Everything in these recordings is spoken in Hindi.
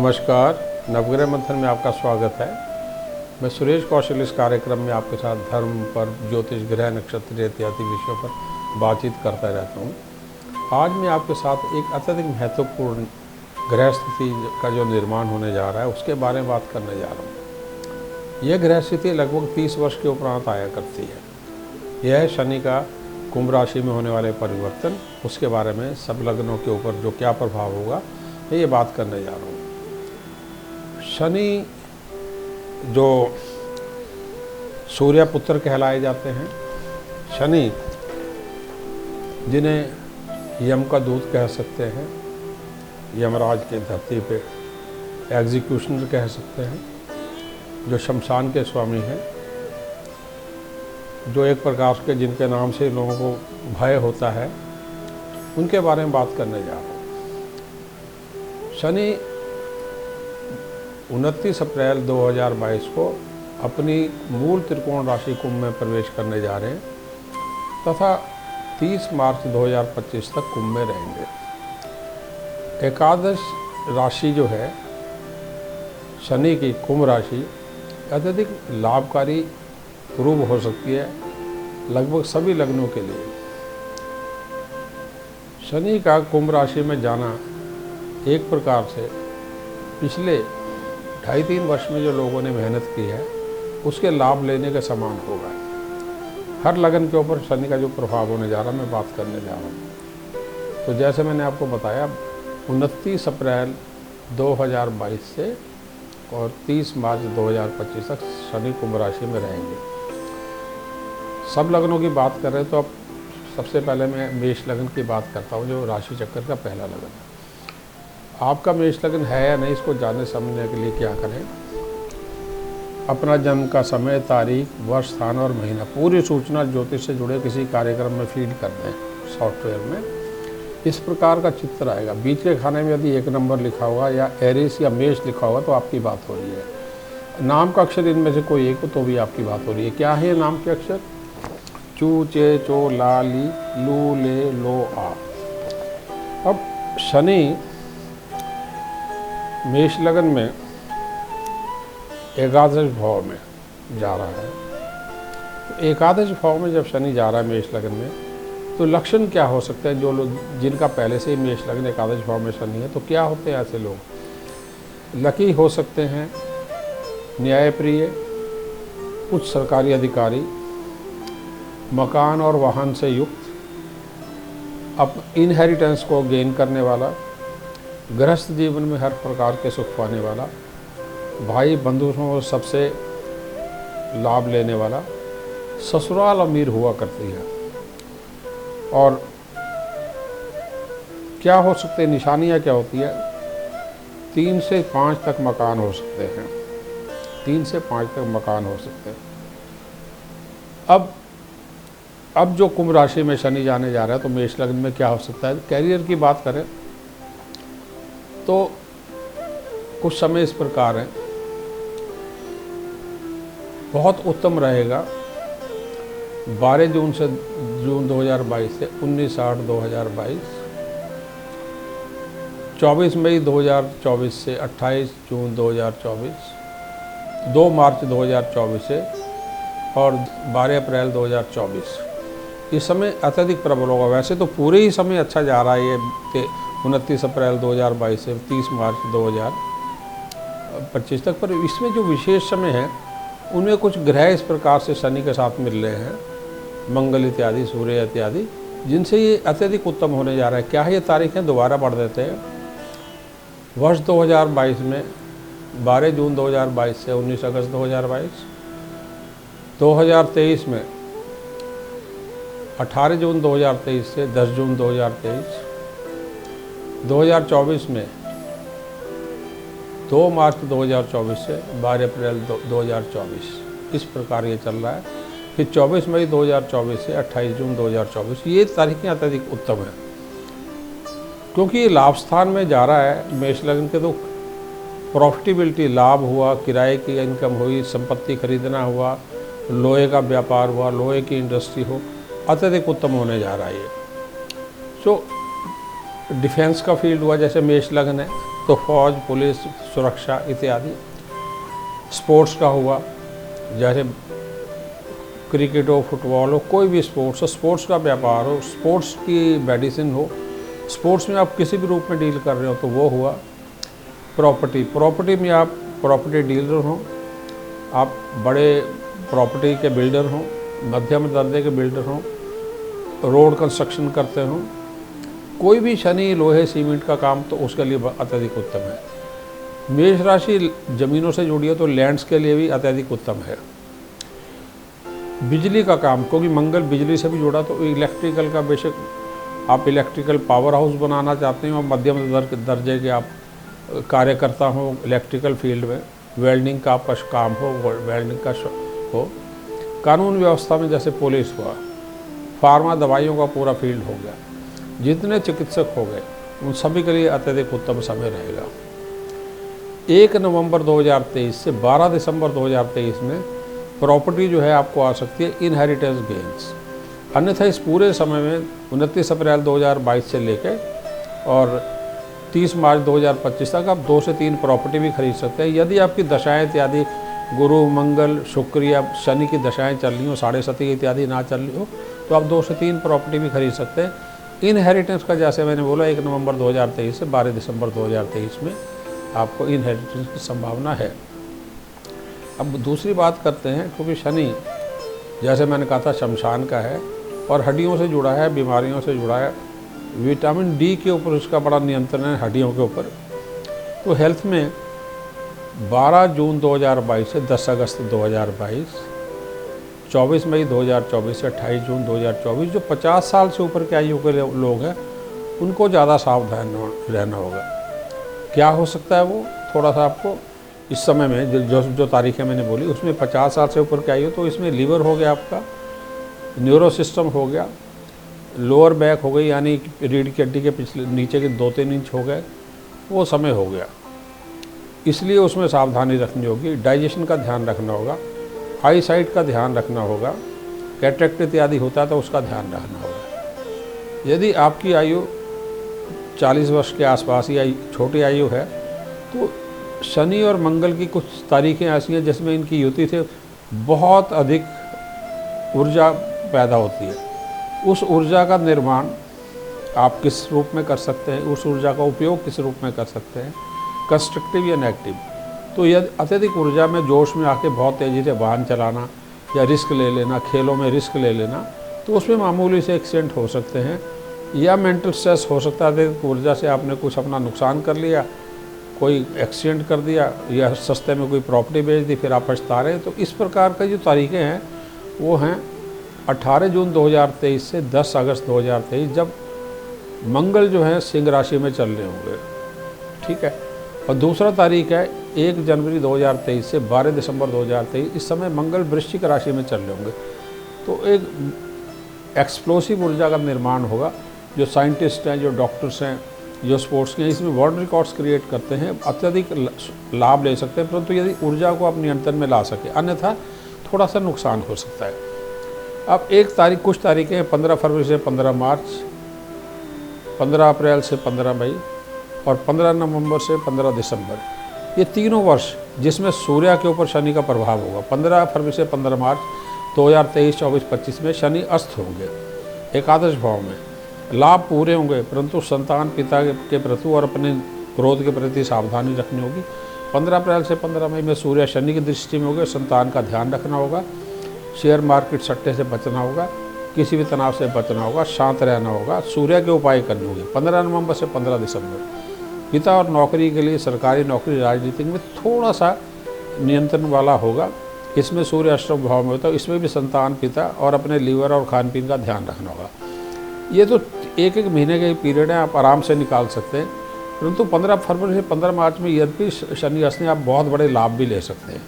नमस्कार, नवग्रह मंथन में आपका स्वागत है। मैं सुरेश कौशल इस कार्यक्रम में आपके साथ धर्म पर, ज्योतिष, ग्रह, नक्षत्र इत्यादि विषयों पर बातचीत करता रहता हूँ। आज मैं आपके साथ एक अत्यधिक महत्वपूर्ण ग्रह स्थिति का जो निर्माण होने जा रहा है उसके बारे में बात करने जा रहा हूँ। यह ग्रह स्थिति लगभग 30 वर्ष के उपरांत आया करती है। यह है शनि का कुंभ राशि में होने वाले परिवर्तन, उसके बारे में सब लग्नों के ऊपर जो क्या प्रभाव होगा मैं ये बात करने जा रहा हूँ। शनि जो सूर्य पुत्र कहलाए जाते हैं, शनि जिन्हें यम का दूत कह सकते हैं, यमराज के धरती पे एग्जीक्यूशनर कह सकते हैं, जो शमशान के स्वामी हैं, जो एक प्रकार के जिनके नाम से लोगों को भय होता है, उनके बारे में बात करने जा रहा हूँ। शनि 29 अप्रैल 2022 को अपनी मूल त्रिकोण राशि कुंभ में प्रवेश करने जा रहे हैं तथा 30 मार्च 2025 तक कुंभ में रहेंगे। एकादश राशि जो है शनि की, कुंभ राशि, अत्यधिक लाभकारी रूप हो सकती है लगभग सभी लग्नों के लिए। शनि का कुंभ राशि में जाना एक प्रकार से पिछले 2.5-3 वर्ष में जो लोगों ने मेहनत की है उसके लाभ लेने के समान होगा। हर लगन के ऊपर शनि का जो प्रभाव होने जा रहा है मैं बात करने जा रहा हूँ। तो जैसे मैंने आपको बताया 29 अप्रैल 2022 से और 30 मार्च 2025 तक शनि कुंभ राशि में रहेंगे। सब लगनों की बात कर रहे हैं तो अब सबसे पहले मैं मेष लगन की बात करता हूँ, जो राशि चक्र का पहला लगन है। आपका मेष लगन है या नहीं, इसको जानने समझने के लिए क्या करें, अपना जन्म का समय, तारीख, वर्ष, स्थान और महीना, पूरी सूचना ज्योतिष से जुड़े किसी कार्यक्रम में फीड कर दें सॉफ्टवेयर में। इस प्रकार का चित्र आएगा। बीच के खाने में यदि 1 नंबर लिखा होगा या एरिस या मेष लिखा होगा तो आपकी बात हो रही है। नाम का अक्षर इनमें से कोई एक हो तो भी आपकी बात हो रही है। क्या है ये नाम के अक्षर? चू, चे, चो, ला, ली, लू, ले, लो, आ। अब शनि मेष लगन में एकादश भाव में जा रहा है। तो एकादश भाव में जब शनि जा रहा है मेष लगन में, तो लक्षण क्या हो सकते हैं? जो लोग जिनका पहले से ही मेष लगन एकादश भाव में शनि है, तो क्या होते हैं ऐसे लोग? लकी हो सकते हैं, न्यायप्रिय, उच्च सरकारी अधिकारी, मकान और वाहन से युक्त, अब इनहेरिटेंस को गेन करने वाला, गृहस्थ जीवन में हर प्रकार के सुख पाने वाला, भाई बंधुओं सबसे लाभ लेने वाला, ससुराल अमीर हुआ करती है। और क्या हो सकते हैं, निशानियाँ क्या होती है? 3 से 5 तक मकान हो सकते हैं, 3 से 5 तक मकान हो सकते हैं। अब जो कुंभ राशि में शनि जाने जा रहा है तो मेष लग्न में क्या हो सकता है? कैरियर की बात करें तो कुछ समय इस प्रकार है, बहुत उत्तम रहेगा। 12 जून 2022 से 19/8/2022, 24 मई 2024 से 28 जून 2024, 2 मार्च 2024 से और 12 अप्रैल 2024। इस समय अत्यधिक प्रबल होगा। वैसे तो पूरे ही समय अच्छा जा रहा है, ये 29 अप्रैल 2022 से 30 मार्च 2025 तक, पर इसमें जो विशेष समय है उनमें कुछ ग्रह इस प्रकार से शनि के साथ मिल रहे हैं, मंगल इत्यादि, सूर्य इत्यादि, जिनसे ये अत्यधिक उत्तम होने जा रहा है। क्या है ये तारीखें? दोबारा पढ़ देते हैं। वर्ष 2022 में 12 जून 2022 से 19 अगस्त 2022, 2023 में 18 जून 2023 से 10 जून 2023, 2024 में 2 मार्च 2024 से 12 अप्रैल 2024, इस प्रकार ये चल रहा है। फिर 24 मई 2024 से 28 जून 2024, ये तारीखें अत्यधिक उत्तम हैं क्योंकि ये लाभ स्थान में जा रहा है मेष लग्न के। तो प्रॉफिटेबिलिटी, लाभ हुआ, किराए की इनकम हुई, संपत्ति खरीदना हुआ, लोहे का व्यापार हुआ, लोहे की इंडस्ट्री हो, अत्यधिक उत्तम होने जा रहा है ये। सो डिफेंस का फील्ड हुआ, जैसे मेष लग्न है तो फौज, पुलिस, सुरक्षा इत्यादि। स्पोर्ट्स का हुआ, जैसे क्रिकेट हो, फुटबॉल हो, कोई भी स्पोर्ट्स हो, स्पोर्ट्स का व्यापार हो, स्पोर्ट्स की मेडिसिन हो, स्पोर्ट्स में आप किसी भी रूप में डील कर रहे हो तो वो हुआ। प्रॉपर्टी में आप प्रॉपर्टी डीलर हो, आप बड़े प्रॉपर्टी के बिल्डर हो, मध्यम दर्जे के बिल्डर हो, रोड कंस्ट्रक्शन करते हो, कोई भी शनि लोहे सीमेंट का काम तो उसके लिए अत्यधिक उत्तम है। मेष राशि जमीनों से जुड़ी है तो लैंड्स के लिए भी अत्यधिक उत्तम है। बिजली का काम, क्योंकि मंगल बिजली से भी जुड़ा, तो इलेक्ट्रिकल का बेशक आप इलेक्ट्रिकल पावर हाउस बनाना चाहते हो, मध्यम दर्जे के आप कार्यकर्ता हो इलेक्ट्रिकल फील्ड में, वेल्डिंग का आपका काम हो, वेल्डिंग का हो, कानून व्यवस्था में जैसे पुलिस हुआ, फार्मा दवाइयों का पूरा फील्ड हो गया, जितने चिकित्सक हो गए उन सभी के लिए अत्यधिक उत्तम समय रहेगा। 1 नवंबर 2023 से 12 दिसंबर 2023 में प्रॉपर्टी जो है आपको आ सकती है इनहेरिटेंस गेन्स। अन्यथा इस पूरे समय में 29 अप्रैल 2022 से लेकर और 30 मार्च 2025 तक आप 2 से 3 प्रॉपर्टी भी खरीद सकते हैं। यदि आपकी दशाएं इत्यादि गुरु, मंगल, शुक्र या शनि की दशाएं चल रही हो, 7.5 इत्यादि ना चल रही हो, तो आप 2 से 3 प्रॉपर्टी भी खरीद सकते हैं। इनहेरिटेंस का जैसे मैंने बोला 1 नवंबर 2023 से 12 दिसंबर 2023 में आपको इनहेरिटेंस की संभावना है। अब दूसरी बात करते हैं, क्योंकि शनि जैसे मैंने कहा था शमशान का है और हड्डियों से जुड़ा है, बीमारियों से जुड़ा है, विटामिन डी के ऊपर उसका बड़ा नियंत्रण है, हड्डियों के ऊपर। तो हेल्थ में 12 जून 2022 से 10 अगस्त 2022, 24 मई 2024 से 28 जून 2024, जो 50 साल से ऊपर के आयु के लोग हैं उनको ज़्यादा सावधान रहना होगा। क्या हो सकता है वो थोड़ा सा आपको इस समय में जो तारीखें मैंने बोली उसमें 50 साल से ऊपर के आयु, तो इसमें लीवर हो गया आपका, न्यूरो सिस्टम हो गया, लोअर बैक हो गई, यानी रीढ़ की हड्डी के पिछले नीचे के 2-3 इंच हो गए, वो समय हो गया। इसलिए उसमें सावधानी रखनी होगी, डाइजेशन का ध्यान रखना होगा, आई साइट का ध्यान रखना होगा, कैटरेक्ट इत्यादि होता है तो उसका ध्यान रखना होगा। यदि आपकी आयु 40 वर्ष के आसपास या छोटी आयु है तो शनि और मंगल की कुछ तारीखें ऐसी हैं जिसमें इनकी युति से बहुत अधिक ऊर्जा पैदा होती है। उस ऊर्जा का निर्माण आप किस रूप में कर सकते हैं, उस ऊर्जा का उपयोग किस रूप में कर सकते हैं, कंस्ट्रक्टिव या नेगेटिव। तो यदि अत्यधिक ऊर्जा में जोश में आके बहुत तेज़ी से वाहन चलाना या रिस्क ले लेना, खेलों में रिस्क ले लेना, तो उसमें मामूली से एक्सीडेंट हो सकते हैं या मेंटल स्ट्रेस हो सकता है। अत्यधिक ऊर्जा से आपने कुछ अपना नुकसान कर लिया, कोई एक्सीडेंट कर दिया या सस्ते में कोई प्रॉपर्टी बेच दी, फिर आप पछता रहे हैं। तो इस प्रकार का जो तारीखें हैं वो हैं 18 जून 2023 से 10 अगस्त 2023, जब मंगल जो है सिंह राशि में चल रहे होंगे, ठीक है। और दूसरा तारीख है 1 जनवरी 2023 से 12 दिसंबर 2023, इस समय मंगल वृश्चिक राशि में चल रहे होंगे। तो एक एक्सप्लोसिव ऊर्जा का निर्माण होगा। जो साइंटिस्ट हैं, जो डॉक्टर्स हैं, जो स्पोर्ट्स के हैं, इसमें वर्ल्ड रिकॉर्ड्स क्रिएट करते हैं, अत्यधिक लाभ ले सकते हैं, परंतु यदि ऊर्जा को आप नियंत्रण में ला सके, अन्यथा थोड़ा सा नुकसान हो सकता है। अब कुछ तारीखें 15 फरवरी से 15 मार्च, 15 अप्रैल से 15 मई और 15 नवंबर से 15 दिसंबर, ये तीनों वर्ष जिसमें सूर्य के ऊपर शनि का प्रभाव होगा। 15 फरवरी से 15 मार्च 2023, 24, 25 में शनि अस्त होंगे एकादश भाव में। लाभ पूरे होंगे, परंतु संतान, पिता के प्रति और अपने क्रोध के प्रति सावधानी रखनी होगी। 15 अप्रैल से 15 मई में सूर्य शनि की दृष्टि में होंगे, संतान का ध्यान रखना होगा, शेयर मार्केट सट्टे से बचना होगा, किसी भी तनाव से बचना होगा, शांत रहना होगा, सूर्य के उपाय करने होंगे। 15 नवंबर से 15 दिसंबर पिता और नौकरी के लिए, सरकारी नौकरी, राजनीति में थोड़ा सा नियंत्रण वाला होगा। इसमें सूर्य अष्टम भाव में होता है, इसमें भी संतान, पिता और अपने लीवर और खान पीन का ध्यान रखना होगा। ये तो एक महीने के पीरियड है, आप आराम से निकाल सकते हैं, परंतु 15 फरवरी से 15 मार्च में यद्यपि शनि अस्त में आप बहुत बड़े लाभ भी ले सकते हैं।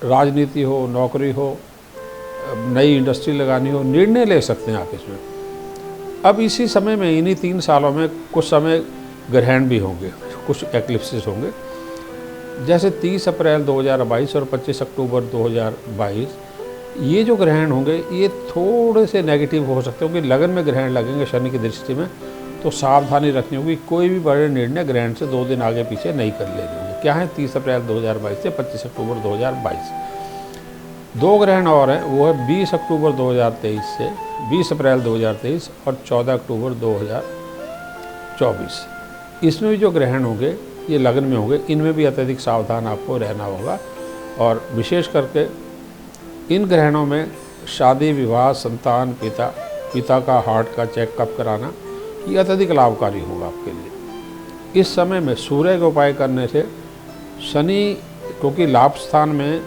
राजनीति हो, नौकरी हो, नई इंडस्ट्री लगानी हो, निर्णय ले सकते हैं आप इसमें। अब इसी समय में, इन्हीं 3 सालों में कुछ समय ग्रहण भी होंगे, कुछ एक्लिप्सिस होंगे। जैसे 30 अप्रैल 2022 और 25 अक्टूबर 2022, ये जो ग्रहण होंगे ये थोड़े से नेगेटिव हो सकते हैं, क्योंकि लगन में ग्रहण लगेंगे शनि की दृष्टि में, तो सावधानी रखनी होगी, कोई भी बड़े निर्णय ग्रहण से 2 दिन आगे पीछे नहीं कर लेने होंगे। क्या है, 30 अप्रैल 2022 से 25 अक्टूबर 2022। 2 ग्रहण और हैं, वो है 20 अक्टूबर 2023 से 20 अप्रैल 2023 और 14 अक्टूबर 2024। इसमें भी जो ग्रहण होंगे ये लग्न में होंगे, इनमें भी अत्यधिक सावधान आपको रहना होगा। और विशेष करके इन ग्रहणों में शादी, विवाह, संतान, पिता का हार्ट का चेकअप कराना ये अत्यधिक लाभकारी होगा आपके लिए। इस समय में सूर्य के उपाय करने से शनि, क्योंकि लाभ स्थान में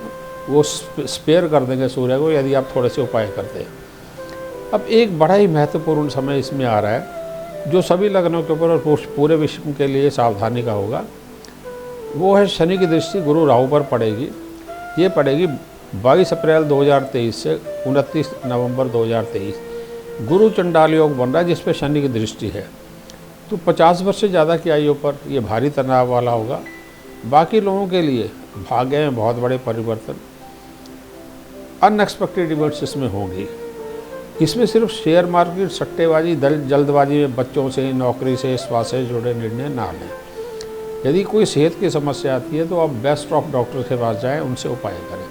वो स्पेयर कर देंगे सूर्य को यदि आप थोड़े से उपाय करते हैं। अब एक बड़ा ही महत्वपूर्ण समय इसमें आ रहा है जो सभी लग्नों के ऊपर और पूरे विश्व के लिए सावधानी का होगा। वो है शनि की दृष्टि गुरु राहु पर पड़ेगी। ये पड़ेगी 22 अप्रैल 2023 से 29 नवंबर 2023। गुरु चंडाल योग बन रहा है जिस पे शनि की दृष्टि है। तो 50 वर्ष से ज़्यादा की आयु पर ये भारी तनाव वाला होगा। बाकी लोगों के लिए भाग्य में बहुत बड़े परिवर्तन, अनएक्सपेक्टेड इवेंट्स इसमें होंगी। इसमें सिर्फ शेयर मार्केट, सट्टेबाजी, जल्दबाजी में बच्चों से, नौकरी से, स्वास्थ्य से जुड़े निर्णय ना लें। यदि कोई सेहत की समस्या आती है तो आप बेस्ट ऑफ डॉक्टर के पास जाएं, उनसे उपाय करें।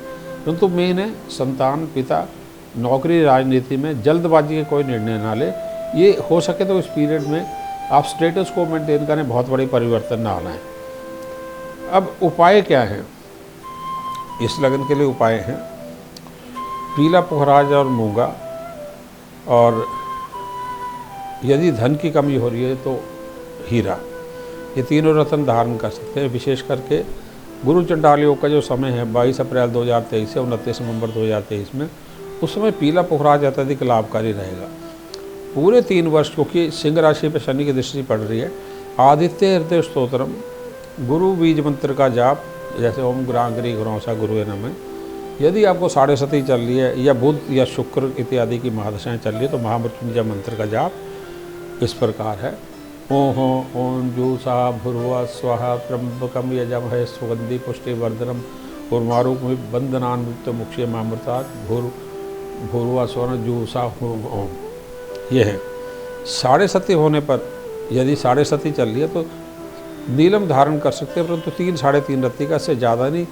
परंतु मेन है संतान, पिता, नौकरी, राजनीति में जल्दबाजी के कोई निर्णय ना ले। ये हो सके तो इस पीरियड में आप स्टेटस को मेंटेन करें, बहुत बड़ी परिवर्तन ना आना है। अब उपाय क्या है? इस लगन के लिए उपाय हैं पीला पुखराज और मूंगा, और यदि धन की कमी हो रही है तो हीरा। ये तीनों रत्न धारण कर सकते हैं। विशेष करके गुरु चंडाल योग का जो समय है 22 अप्रैल 2023 से 29 नवंबर 2023 में, उस समय पीला पुखराज अत्यधिक लाभकारी रहेगा। पूरे 3 वर्ष, क्योंकि सिंह राशि पर शनि की दृष्टि पड़ रही है। आदित्य हृदय स्तोत्रम, गुरु बीज मंत्र का जाप, जैसे ओम ग्रांगरी गुरौसा गुरुवे नमः। यदि आपको साढ़े सती चल रही है या बुध या शुक्र इत्यादि की महादशाएं चल रही है तो महामृत्युंजय मंत्र का जाप इस प्रकार है। ओहो ओम जूसा भुर्वा स्वाहा त्र्यंबकम यजमहे सुगंधि पुष्टिवर्धनम उर्मारुक बंदनान्वित मुक्षे मामृतात् भूर्वा स्वर्ण जूसा ओम। ये है। साढ़े सती होने पर, यदि साढ़े सती चल रही है तो नीलम धारण कर सकते हैं, परंतु 3 साढ़े 3 रत्ती का, से ज़्यादा नहीं।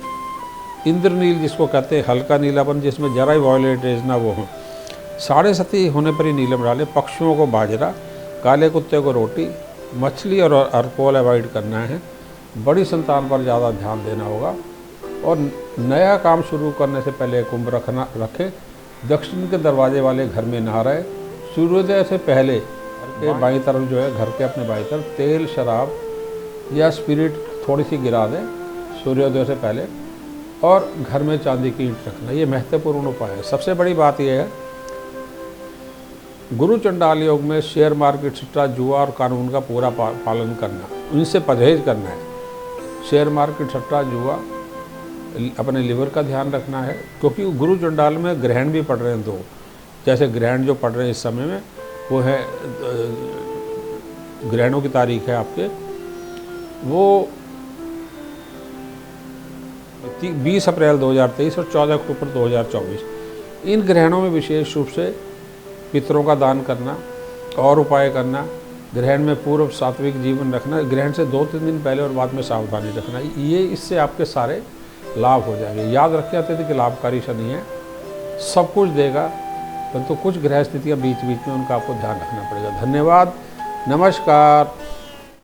इंद्रनील जिसको कहते हैं, हल्का नीलापन जिसमें जरा ही वॉयलेट रेज ना वो हो। साढ़े सती होने पर ही नीलम डालें। पक्षियों को बाजरा, काले कुत्ते को रोटी, मछली और अल्कोहल अवॉइड करना है। बड़ी संतान पर ज़्यादा ध्यान देना होगा। और नया काम शुरू करने से पहले कुंभ रखें। दक्षिण के दरवाजे वाले घर में ना रहे। सूर्योदय से पहले घर के बाईं तरफ जो है, घर के अपने बाईं तरफ तेल, शराब या स्पिरिट थोड़ी सी गिरा दें सूर्योदय से पहले। और घर में चांदी की ईंट रखना, ये महत्वपूर्ण उपाय है। सबसे बड़ी बात यह है, गुरु चंडाल योग में शेयर मार्केट, सट्टा, जुआ और कानून का पूरा पालन करना, उनसे परहेज करना है। शेयर मार्केट, सट्टा, जुआ, अपने लिवर का ध्यान रखना है, क्योंकि गुरु चंडाल में ग्रहण भी पड़ रहे हैं 2। जैसे ग्रहण जो पड़ रहे हैं इस समय में, वो है, ग्रहणों की तारीख है आपके, वो 20 अप्रैल 2023 और 14 अक्टूबर 2024। इन ग्रहणों में विशेष रूप से पितरों का दान करना और उपाय करना, ग्रहण में पूर्व सात्विक जीवन रखना, ग्रहण से 2-3 दिन पहले और बाद में सावधानी रखना, ये इससे आपके सारे लाभ हो जाएंगे। याद रखें, अत्यधिक लाभकारी शनि है, सब कुछ देगा, परंतु कुछ ग्रह स्थितियाँ बीच बीच में उनका आपको ध्यान रखना पड़ेगा। धन्यवाद, नमस्कार।